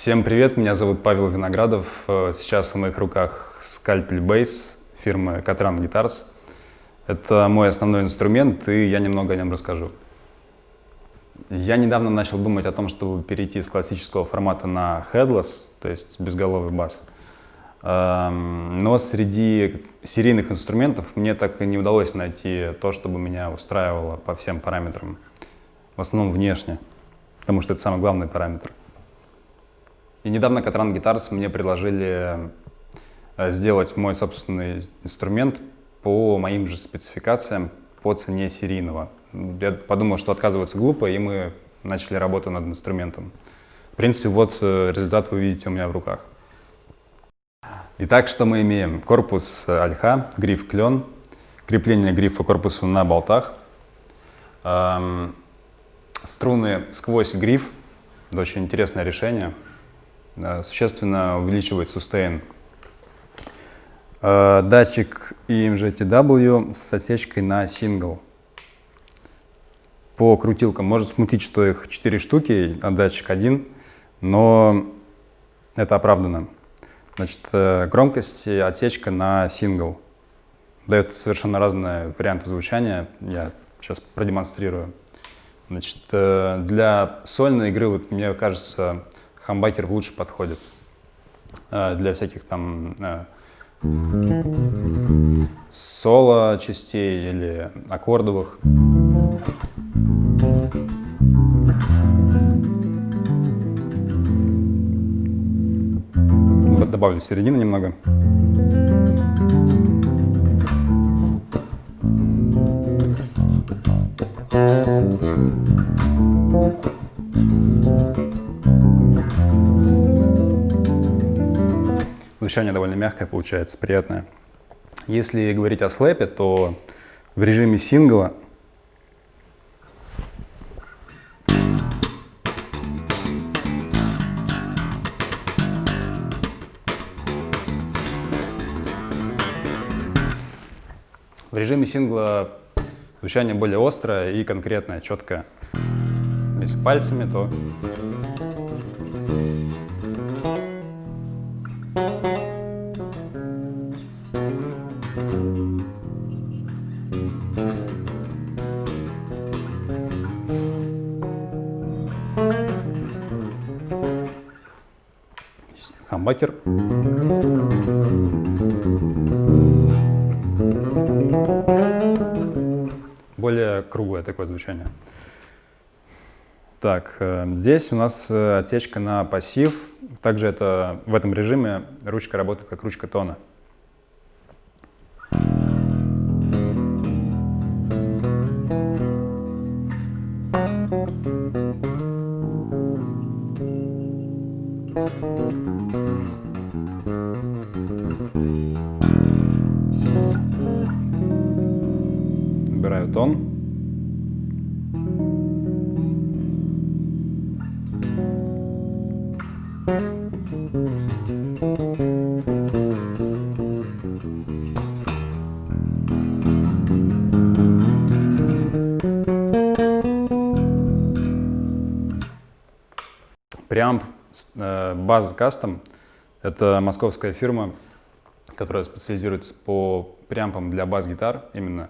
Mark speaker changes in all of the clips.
Speaker 1: Всем привет, меня зовут Павел Виноградов. Сейчас в моих руках скальпель Bass фирмы Katran Guitars. Это мой основной инструмент, и я немного о нем расскажу. Я недавно начал думать о том, чтобы перейти с классического формата на headless, то есть безголовый бас. Но среди серийных инструментов мне так и не удалось найти то, чтобы меня устраивало по всем параметрам. В основном внешне, потому что это самый главный параметр. И недавно Katran Guitars мне предложили сделать мой собственный инструмент по моим же спецификациям, по цене серийного. Я подумал, что отказываться глупо, и мы начали работу над инструментом. В принципе, вот результат вы видите у меня в руках. Итак, что мы имеем? Корпус ольха, гриф клен, крепление грифа корпуса на болтах, струны сквозь гриф, это очень интересное решение. Существенно увеличивает сустейн. Датчик EMG-TW с отсечкой на сингл. По крутилкам может смутить, что их 4 штуки, а датчик один, но это оправдано. Значит, громкость и отсечка на сингл. Дает совершенно разные варианты звучания. Я сейчас продемонстрирую. Значит, для сольной игры, вот, мне кажется, хамбакер лучше подходит для всяких там соло частей или аккордовых. Добавлю середину немного. Звучание довольно мягкое получается, приятное. Если говорить о слэпе, то в режиме сингла звучание более острое и конкретное, четкое. Если пальцами, то хамбакер. Более круглое такое звучание. Так, здесь у нас отсечка на пассив. Также в этом режиме ручка работает как ручка тона. Выбираю тон. Preamp Bass Custom — это московская фирма, которая специализируется по преампам для бас-гитар, именно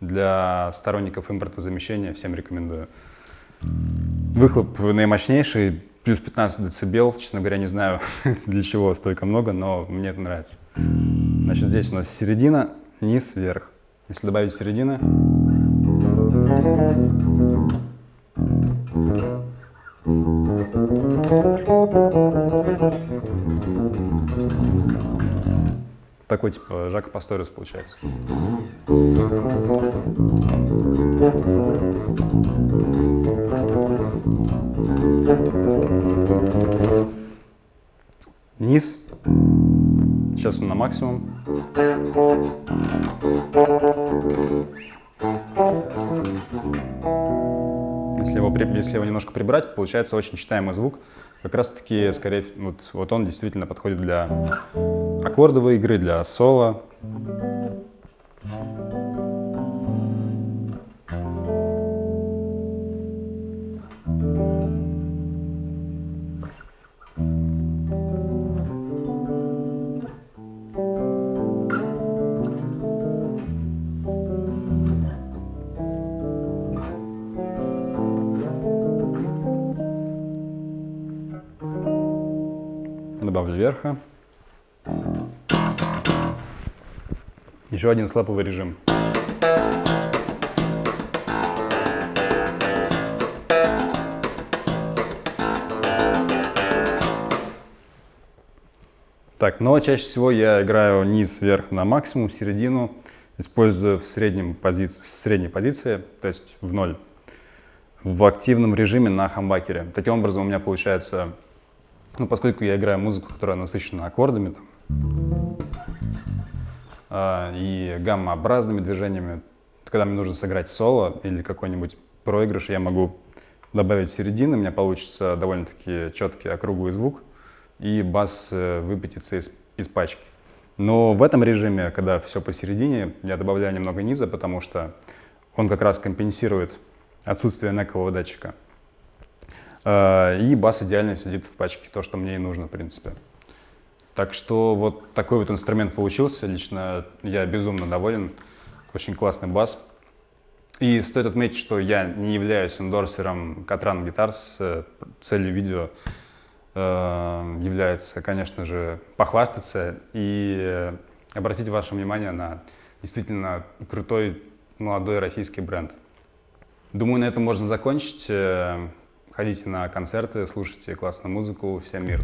Speaker 1: для сторонников импортозамещения, всем рекомендую. Выхлоп наимощнейший, плюс 15 дБ, честно говоря, не знаю, для чего столько много, но мне это нравится. Значит, здесь у нас середина, низ, вверх. Если добавить середины, такой типа Жако Пасториус получается. Низ. Сейчас он на максимум. Если его немножко прибрать, получается очень читаемый звук. Как раз таки, скорее, вот он действительно подходит для аккордовой игры, для соло. Добавлю верха. Еще один слэповый режим. Так, но чаще всего я играю низ, вверх на максимум, середину, использую в средней позиции, то есть в ноль, в активном режиме на хамбакере. Таким образом у меня получается, поскольку я играю музыку, которая насыщена аккордами и гаммообразными движениями, когда мне нужно сыграть соло или какой-нибудь проигрыш, я могу добавить середины, у меня получится довольно-таки четкий округлый звук, и бас выпятится из пачки. Но в этом режиме, когда все посередине, я добавляю немного низа, потому что он как раз компенсирует отсутствие некового датчика. И бас идеально сидит в пачке, то, что мне и нужно, в принципе. Так что вот такой вот инструмент получился. Лично я безумно доволен. Очень классный бас. И стоит отметить, что я не являюсь эндорсером Katran Guitars. Целью видео является, конечно же, похвастаться и обратить ваше внимание на действительно крутой молодой российский бренд. Думаю, на этом можно закончить. Ходите на концерты, слушайте классную музыку. Всем мир!